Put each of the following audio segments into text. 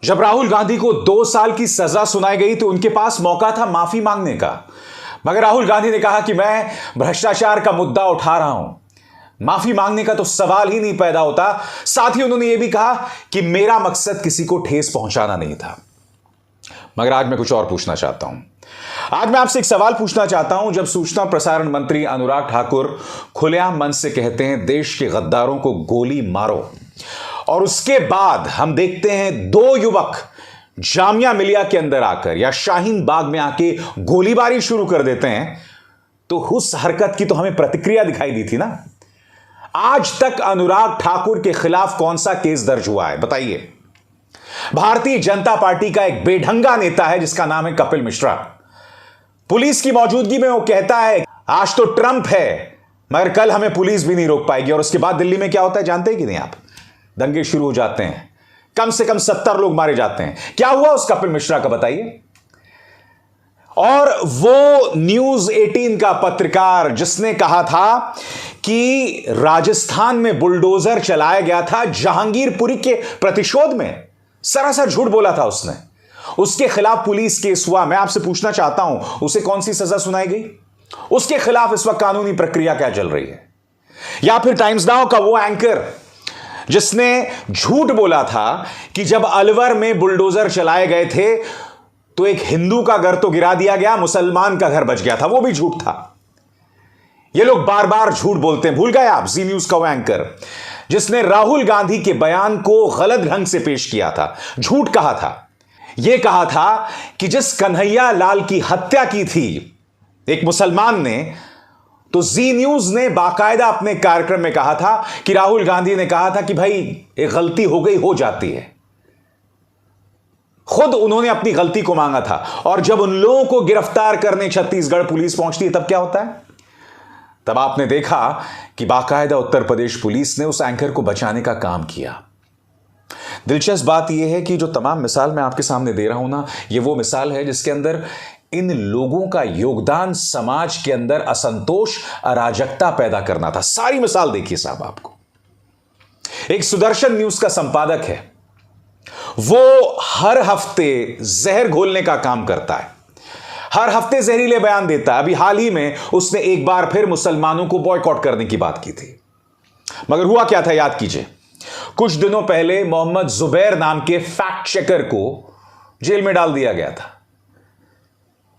जब राहुल गांधी को 2 साल की सजा सुनाई गई तो उनके पास मौका था माफी मांगने का, मगर राहुल गांधी ने कहा कि मैं भ्रष्टाचार का मुद्दा उठा रहा हूं, माफी मांगने का तो सवाल ही नहीं पैदा होता। साथ ही उन्होंने यह भी कहा कि मेरा मकसद किसी को ठेस पहुंचाना नहीं था। मगर आज मैं कुछ और पूछना चाहता हूं। आज मैं आपसे एक सवाल पूछना चाहता हूं। जब सूचना प्रसारण मंत्री अनुराग ठाकुर खुलेआम मन से कहते हैं देश के गद्दारों को गोली मारो, और उसके बाद हम देखते हैं 2 युवक जामिया मिलिया के अंदर आकर या शाहीन बाग में आके गोलीबारी शुरू कर देते हैं, तो उस हरकत की तो हमें प्रतिक्रिया दिखाई दी थी ना। आज तक अनुराग ठाकुर के खिलाफ कौन सा केस दर्ज हुआ है बताइए। भारतीय जनता पार्टी का एक बेढंगा नेता है जिसका नाम है कपिल मिश्रा। पुलिस की मौजूदगी में वो कहता है आज तो ट्रंप है, मगर कल हमें पुलिस भी नहीं रोक पाएगी। और उसके बाद दिल्ली में क्या होता है जानते हैं कि नहीं आप? दंगे शुरू हो जाते हैं, कम से कम 70 लोग मारे जाते हैं। क्या हुआ उस कपिल मिश्रा का बताइए। और वो न्यूज 18 का पत्रकार जिसने कहा था कि राजस्थान में बुलडोजर चलाया गया था जहांगीरपुरी के प्रतिशोध में, सरासर झूठ बोला था उसने। उसके खिलाफ पुलिस केस हुआ। मैं आपसे पूछना चाहता हूं उसे कौन सी सजा सुनाई गई? उसके खिलाफ इस वक्त कानूनी प्रक्रिया क्या चल रही है? या फिर टाइम्स नाउ का वो एंकर जिसने झूठ बोला था कि जब अलवर में बुलडोजर चलाए गए थे तो एक हिंदू का घर तो गिरा दिया गया, मुसलमान का घर बच गया था, वो भी झूठ था। ये लोग बार बार झूठ बोलते हैं। भूल गए आप? जी न्यूज का वो एंकर जिसने राहुल गांधी के बयान को गलत ढंग से पेश किया था, झूठ कहा था। यह कहा था कि जिस कन्हैया लाल की हत्या की थी एक मुसलमान ने, तो जी न्यूज ने बाकायदा अपने कार्यक्रम में कहा था कि राहुल गांधी ने कहा था कि भाई एक गलती हो गई, हो जाती है। खुद उन्होंने अपनी गलती को मांगा था। और जब उन लोगों को गिरफ्तार करने छत्तीसगढ़ पुलिस पहुंचती है तब क्या होता है? तब आपने देखा कि बाकायदा उत्तर प्रदेश पुलिस ने उस एंकर को बचाने का काम किया। दिलचस्प बात यह है कि जो तमाम मिसाल मैं आपके सामने दे रहा हूं ना, यह वो मिसाल है जिसके अंदर इन लोगों का योगदान समाज के अंदर असंतोष, अराजकता पैदा करना था। सारी मिसाल देखिए साहब आपको। एक सुदर्शन न्यूज का संपादक है, वो हर हफ्ते जहर घोलने का काम करता है, हर हफ्ते जहरीले बयान देता है। अभी हाल ही में उसने एक बार फिर मुसलमानों को बॉयकॉट करने की बात की थी। मगर हुआ क्या था याद कीजिए। कुछ दिनों पहले मोहम्मद जुबैर नाम के फैक्ट चेकर को जेल में डाल दिया गया था,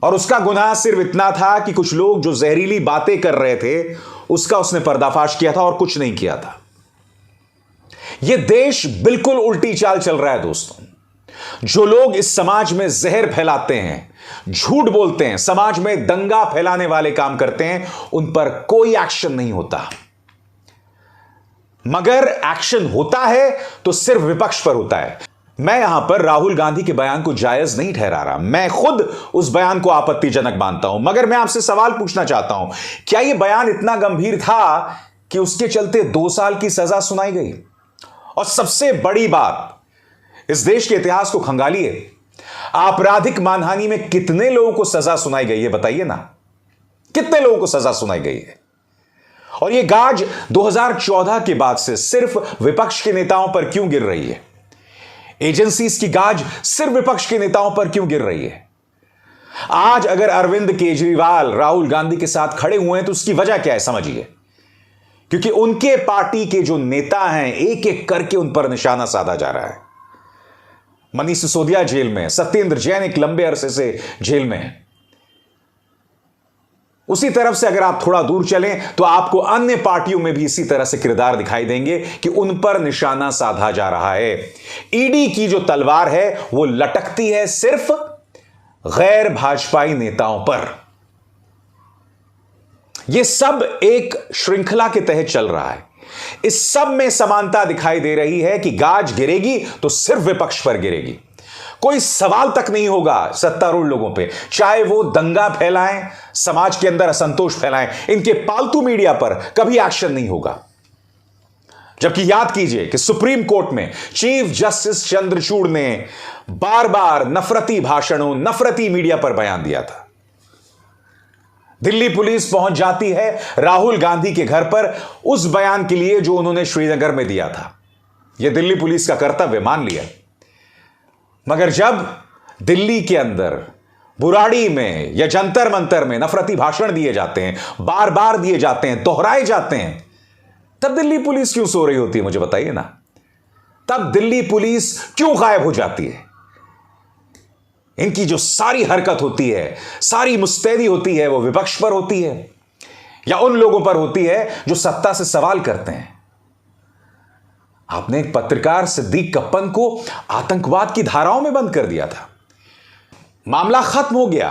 और उसका गुनाह सिर्फ इतना था कि कुछ लोग जो जहरीली बातें कर रहे थे उसका उसने पर्दाफाश किया था और कुछ नहीं किया था। यह देश बिल्कुल उल्टी चाल चल रहा है दोस्तों। जो लोग इस समाज में जहर फैलाते हैं, झूठ बोलते हैं, समाज में दंगा फैलाने वाले काम करते हैं, उन पर कोई एक्शन नहीं होता। मगर एक्शन होता है तो सिर्फ विपक्ष पर होता है। मैं यहां पर राहुल गांधी के बयान को जायज नहीं ठहरा रहा, मैं खुद उस बयान को आपत्तिजनक मानता हूं। मगर मैं आपसे सवाल पूछना चाहता हूं, क्या यह बयान इतना गंभीर था कि उसके चलते 2 साल की सजा सुनाई गई? और सबसे बड़ी बात, इस देश के इतिहास को खंगालिए, आपराधिक मानहानि में कितने लोगों को सजा सुनाई गई है बताइए ना। कितने लोगों को सजा सुनाई गई है? और यह गाज 2014 के बाद से सिर्फ विपक्ष के नेताओं पर क्यों गिर रही है? एजेंसीज की गाज सिर्फ विपक्ष के नेताओं पर क्यों गिर रही है? आज अगर अरविंद केजरीवाल राहुल गांधी के साथ खड़े हुए हैं तो उसकी वजह क्या है समझिए। क्योंकि उनके पार्टी के जो नेता हैं एक एक करके उन पर निशाना साधा जा रहा है। मनीष सिसोदिया जेल में, सत्येंद्र जैन एक लंबे अरसे से जेल में है। उसी तरफ से अगर आप थोड़ा दूर चलें तो आपको अन्य पार्टियों में भी इसी तरह से किरदार दिखाई देंगे कि उन पर निशाना साधा जा रहा है। ईडी की जो तलवार है वो लटकती है सिर्फ गैर भाजपाई नेताओं पर। यह सब एक श्रृंखला के तहत चल रहा है। इस सब में समानता दिखाई दे रही है कि गाज गिरेगी तो सिर्फ विपक्ष पर गिरेगी। कोई सवाल तक नहीं होगा सत्तारूढ़ लोगों पे, चाहे वो दंगा फैलाएं, समाज के अंदर असंतोष फैलाएं, इनके पालतू मीडिया पर कभी एक्शन नहीं होगा। जबकि याद कीजिए कि सुप्रीम कोर्ट में चीफ जस्टिस चंद्रचूड़ ने बार बार नफरती भाषणों, नफरती मीडिया पर बयान दिया था। दिल्ली पुलिस पहुंच जाती है राहुल गांधी के घर पर उस बयान के लिए जो उन्होंने श्रीनगर में दिया था। यह दिल्ली पुलिस का कर्तव्य मान लिया। मगर जब दिल्ली के अंदर बुराड़ी में या जंतर मंतर में नफरती भाषण दिए जाते हैं, बार बार दिए जाते हैं, दोहराए जाते हैं, तब दिल्ली पुलिस क्यों सो रही होती है? मुझे बताइए ना। तब दिल्ली पुलिस क्यों गायब हो जाती है? इनकी जो सारी हरकत होती है, सारी मुस्तैदी होती है, वो विपक्ष पर होती है या उन लोगों पर होती है जो सत्ता से सवाल करते हैं। आपने एक पत्रकार सिद्दीक कप्पन को आतंकवाद की धाराओं में बंद कर दिया था। मामला खत्म हो गया,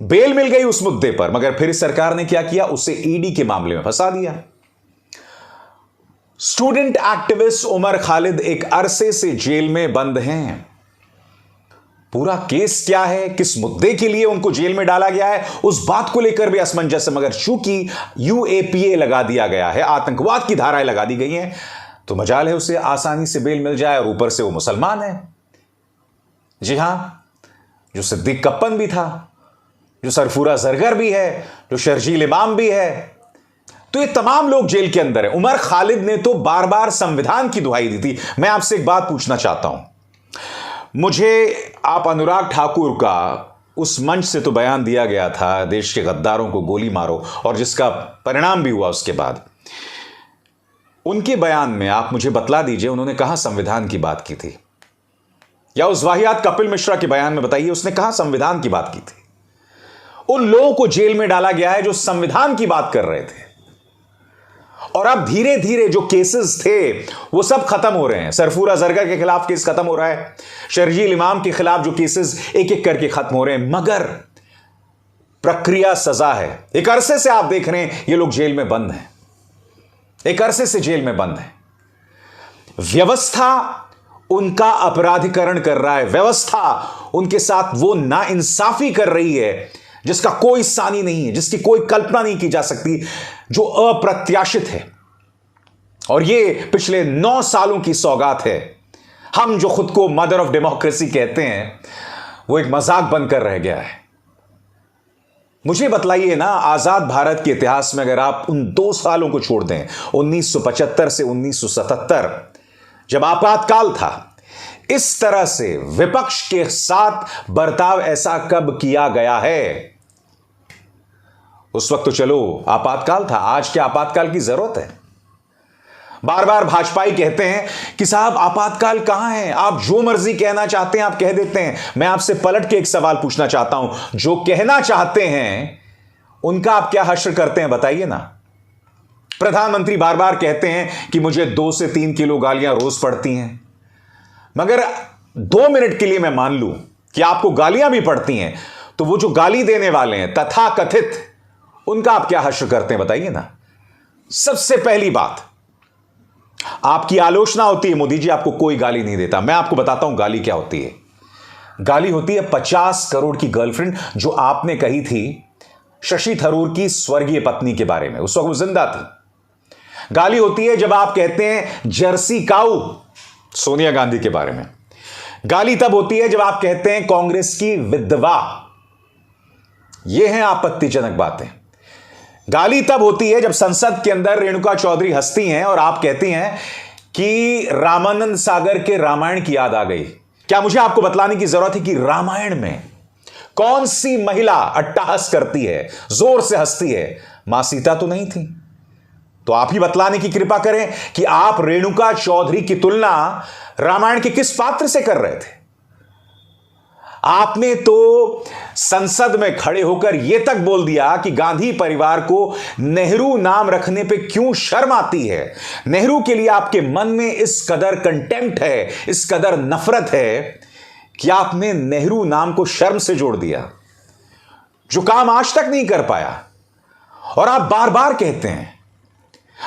बेल मिल गई उस मुद्दे पर, मगर फिर इस सरकार ने क्या किया? उसे ईडी के मामले में फंसा दिया। स्टूडेंट एक्टिविस्ट उमर खालिद एक अरसे से जेल में बंद हैं। पूरा केस क्या है, किस मुद्दे के लिए उनको जेल में डाला गया है, उस बात को लेकर भी असमंजस है। मगर चूंकि यूएपीए लगा दिया गया है, आतंकवाद की धाराएं लगा दी गई हैं, तो मजाल है उसे आसानी से बेल मिल जाए। और ऊपर से वो मुसलमान है। जी हां, जो सिद्दीक कप्पन भी था, जो सरफूरा जरगर भी है, जो शर्जील इमाम भी है, तो ये तमाम लोग जेल के अंदर है। उमर खालिद ने तो बार बार संविधान की दुहाई दी थी। मैं आपसे एक बात पूछना चाहता हूं, मुझे आप अनुराग ठाकुर का उस मंच से तो बयान दिया गया था, देश के गद्दारों को गोली मारो, और जिसका परिणाम भी हुआ उसके बाद। उनके बयान में आप मुझे बतला दीजिए उन्होंने कहां संविधान की बात की थी? या उस वाहियात कपिल मिश्रा के बयान में बताइए उसने कहां संविधान की बात की थी? उन लोगों को जेल में डाला गया है जो संविधान की बात कर रहे थे। और अब धीरे धीरे जो केसेस थे वो सब खत्म हो रहे हैं। सरफूरा जरगर के खिलाफ केस खत्म हो रहा है, शर्जील इमाम के खिलाफ जो केसेस एक एक करके खत्म हो रहे हैं, मगर प्रक्रिया सजा है। एक अरसे से आप देख रहे हैं ये लोग जेल में बंद हैं, एक अरसे से जेल में बंद हैं। व्यवस्था उनका अपराधीकरण कर रहा है, व्यवस्था उनके साथ वो नाइंसाफी कर रही है जिसका कोई सानी नहीं है, जिसकी कोई कल्पना नहीं की जा सकती, जो अप्रत्याशित है। और ये पिछले 9 सालों की सौगात है। हम जो खुद को मदर ऑफ डेमोक्रेसी कहते हैं वो एक मजाक बनकर रह गया है। मुझे बतलाइए ना, आजाद भारत के इतिहास में अगर आप उन 2 सालों को छोड़ दें, 1975 से 1977, जब आपातकाल था, इस तरह से विपक्ष के साथ बर्ताव ऐसा कब किया गया है? उस वक्त तो चलो आपातकाल था, आज क्या आपातकाल की जरूरत है? बार बार भाजपाई कहते हैं कि साहब आपातकाल कहां है, आप जो मर्जी कहना चाहते हैं आप कह देते हैं। मैं आपसे पलट के एक सवाल पूछना चाहता हूं, जो कहना चाहते हैं उनका आप क्या हश्र करते हैं? बताइए ना। प्रधानमंत्री बार बार कहते हैं कि मुझे 2 से 3 किलो गालियां रोज पड़ती हैं, मगर 2 मिनट के लिए मैं मान लूं कि आपको गालियां भी पड़ती हैं, तो वो जो गाली देने वाले हैं तथाकथित, उनका आप क्या हश्र करते हैं? बताइए ना। सबसे पहली बात, आपकी आलोचना होती है मोदी जी आपको कोई गाली नहीं देता। मैं आपको बताता हूं गाली क्या होती है। गाली होती है 50 करोड़ की गर्लफ्रेंड, जो आपने कही थी शशि थरूर की स्वर्गीय पत्नी के बारे में, उस वक्त वो जिंदा थी। गाली होती है जब आप कहते हैं जर्सी काऊ सोनिया गांधी के बारे में। गाली तब होती है जब आप कहते हैं कांग्रेस की विधवा। ये हैं आपत्तिजनक बातें। गाली तब होती है जब संसद के अंदर रेणुका चौधरी हंसती हैं और आप कहती हैं कि रामानंद सागर के रामायण की याद आ गई। क्या मुझे आपको बतलाने की जरूरत है कि रामायण में कौन सी महिला अट्टहास करती है, जोर से हंसती है? मां सीता तो नहीं थी। तो आप ही बतलाने की कृपा करें कि आप रेणुका चौधरी की तुलना रामायण के किस पात्र से कर रहे थे? आपने तो संसद में खड़े होकर यह तक बोल दिया कि गांधी परिवार को नेहरू नाम रखने पे क्यों शर्म आती है। नेहरू के लिए आपके मन में इस कदर कंटेम्प्ट है, इस कदर नफरत है कि आपने नेहरू नाम को शर्म से जोड़ दिया, जो काम आज तक नहीं कर पाया। और आप बार बार कहते हैं,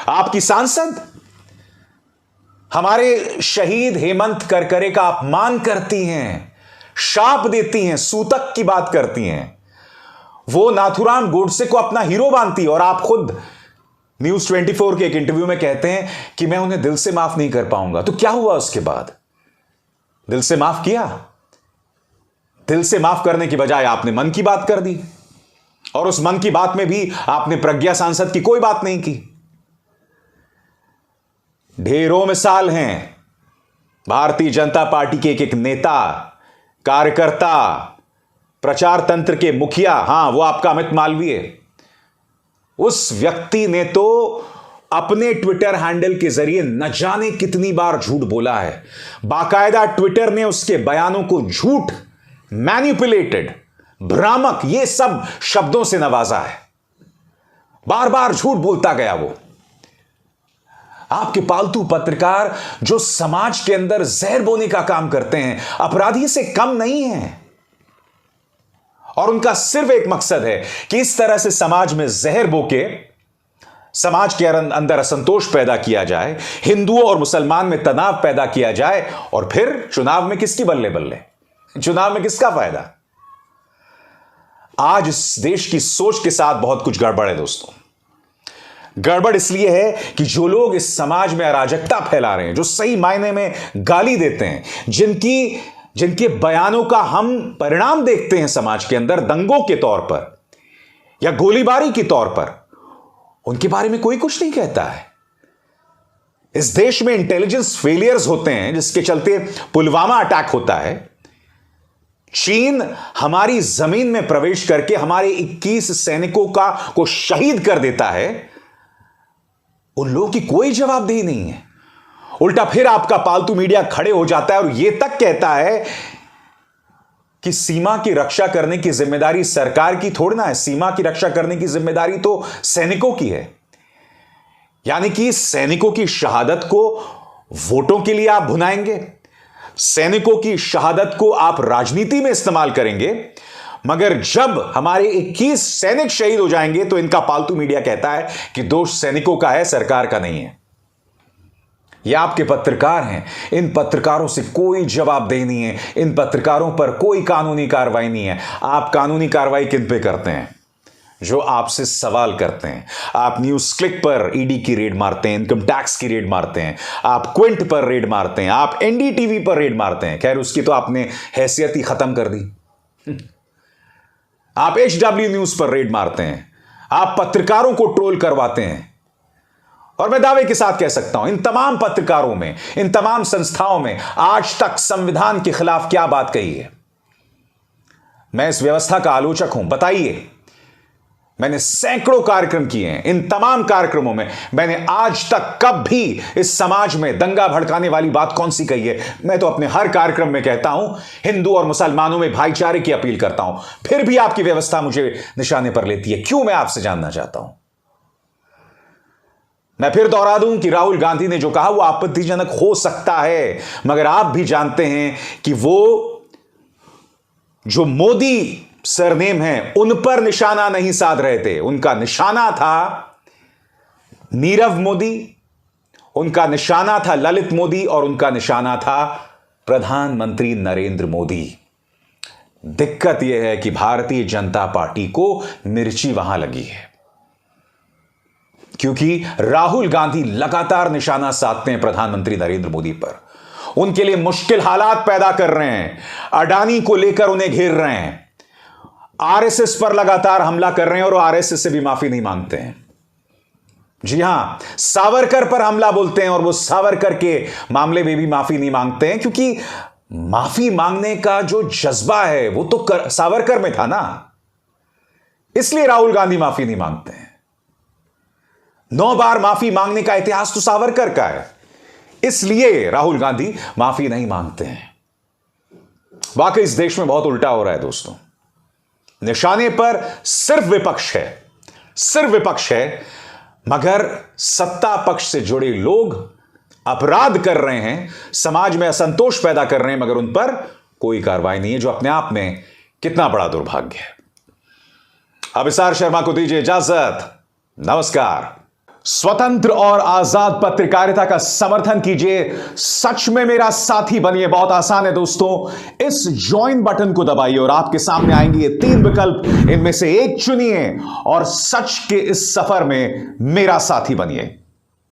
आपकी सांसद हमारे शहीद हेमंत करकरे का अपमान करती हैं, शाप देती हैं, सूतक की बात करती हैं। वो नाथुराम गोडसे को अपना हीरो मानती है, और आप खुद न्यूज 24 के एक इंटरव्यू में कहते हैं कि मैं उन्हें दिल से माफ नहीं कर पाऊंगा। तो क्या हुआ उसके बाद? दिल से माफ किया? दिल से माफ करने की बजाय आपने मन की बात कर दी, और उस मन की बात में भी आपने प्रज्ञा सांसद की कोई बात नहीं की। ढेरों मिसाल हैं भारतीय जनता पार्टी के एक नेता, कार्यकर्ता, प्रचार तंत्र के मुखिया, हां वो आपका अमित मालवीय, उस व्यक्ति ने तो अपने ट्विटर हैंडल के जरिए न जाने कितनी बार झूठ बोला है। बाकायदा ट्विटर ने उसके बयानों को झूठ, मैनिपुलेटेड, भ्रामक, ये सब शब्दों से नवाजा है। बार बार झूठ बोलता गया वो। आपके पालतू पत्रकार जो समाज के अंदर जहर बोने का काम करते हैं, अपराधी से कम नहीं है, और उनका सिर्फ एक मकसद है कि इस तरह से समाज में जहर बोके समाज के अंदर असंतोष पैदा किया जाए, हिंदुओं और मुसलमान में तनाव पैदा किया जाए, और फिर चुनाव में किसकी बल्ले बल्ले, चुनाव में किसका फायदा। आज इस देश की सोच के साथ बहुत कुछ गड़बड़ है दोस्तों। गड़बड़ इसलिए है कि जो लोग इस समाज में अराजकता फैला रहे हैं, जो सही मायने में गाली देते हैं, जिनके बयानों का हम परिणाम देखते हैं समाज के अंदर दंगों के तौर पर या गोलीबारी के तौर पर, उनके बारे में कोई कुछ नहीं कहता है। इस देश में इंटेलिजेंस फेलियर्स होते हैं, जिसके चलते पुलवामा अटैक होता है। चीन हमारी जमीन में प्रवेश करके हमारे 21 सैनिकों को शहीद कर देता है। उन लोगों की कोई जवाबदेही नहीं है। उल्टा फिर आपका पालतू मीडिया खड़े हो जाता है और यह तक कहता है कि सीमा की रक्षा करने की जिम्मेदारी सरकार की थोड़ी ना है, सीमा की रक्षा करने की जिम्मेदारी तो सैनिकों की है। यानी कि सैनिकों की शहादत को वोटों के लिए आप भुनाएंगे, सैनिकों की शहादत को आप राजनीति में इस्तेमाल करेंगे, मगर जब हमारे 21 सैनिक शहीद हो जाएंगे तो इनका पालतू मीडिया कहता है कि दोष सैनिकों का है, सरकार का नहीं है। ये आपके पत्रकार हैं, इन पत्रकारों से कोई जवाबदेही नहीं है, इन पत्रकारों पर कोई कानूनी कार्रवाई नहीं है। आप कानूनी कार्रवाई किन पे करते हैं? जो आपसे सवाल करते हैं। आप न्यूज क्लिक पर ईडी की रेड मारते हैं, इनकम टैक्स की रेड मारते हैं, आप क्विंट पर रेड मारते हैं, आप एनडीटीवी पर रेड मारते हैं। खैर उसकी तो आपने हैसियत ही खत्म कर दी। आप HW न्यूज पर रेड मारते हैं, आप पत्रकारों को ट्रोल करवाते हैं। और मैं दावे के साथ कह सकता हूं, इन तमाम पत्रकारों में, इन तमाम संस्थाओं में आज तक संविधान के खिलाफ क्या बात कही है? मैं इस व्यवस्था का आलोचक हूं, बताइए। मैंने सैकड़ों कार्यक्रम किए हैं, इन तमाम कार्यक्रमों में मैंने आज तक कब भी इस समाज में दंगा भड़काने वाली बात कौन सी कही है? मैं तो अपने हर कार्यक्रम में कहता हूं, हिंदू और मुसलमानों में भाईचारे की अपील करता हूं। फिर भी आपकी व्यवस्था मुझे निशाने पर लेती है। क्यों? मैं आपसे जानना चाहता हूं। मैं फिर दोहरा दूं कि राहुल गांधी ने जो कहा वो आपत्तिजनक हो सकता है, मगर आप भी जानते हैं कि वो जो मोदी सरनेम है उन पर निशाना नहीं साध रहे थे। उनका निशाना था नीरव मोदी, उनका निशाना था ललित मोदी, और उनका निशाना था प्रधानमंत्री नरेंद्र मोदी। दिक्कत यह है कि भारतीय जनता पार्टी को मिर्ची वहां लगी है, क्योंकि राहुल गांधी लगातार निशाना साधते हैं प्रधानमंत्री नरेंद्र मोदी पर। उनके लिए मुश्किल हालात पैदा कर रहे हैं, अडानी को लेकर उन्हें घेर रहे हैं, आरएसएस पर लगातार हमला कर रहे हैं और आरएसएस से भी माफी नहीं मांगते हैं। जी हां, सावरकर पर हमला बोलते हैं और वो सावरकर के मामले में भी माफी नहीं मांगते हैं, क्योंकि माफी मांगने का जो जज्बा है वो तो सावरकर में था ना। इसलिए राहुल गांधी माफी नहीं मांगते हैं। 9 बार माफी मांगने का इतिहास तो सावरकर का है, इसलिए राहुल गांधी माफी नहीं मांगते हैं। वाकई इस देश में बहुत उल्टा हो रहा है दोस्तों। निशाने पर सिर्फ विपक्ष है, सिर्फ विपक्ष है, मगर सत्ता पक्ष से जुड़े लोग अपराध कर रहे हैं, समाज में असंतोष पैदा कर रहे हैं, मगर उन पर कोई कार्रवाई नहीं है, जो अपने आप में कितना बड़ा दुर्भाग्य है। अभिसार शर्मा को दीजिए इजाजत। नमस्कार। स्वतंत्र और आजाद पत्रकारिता का समर्थन कीजिए, सच में मेरा साथी बनिए। बहुत आसान है दोस्तों, इस ज्वाइन बटन को दबाइए और आपके सामने आएंगे ये 3 विकल्प, इनमें से एक चुनिए और सच के इस सफर में मेरा साथी बनिए।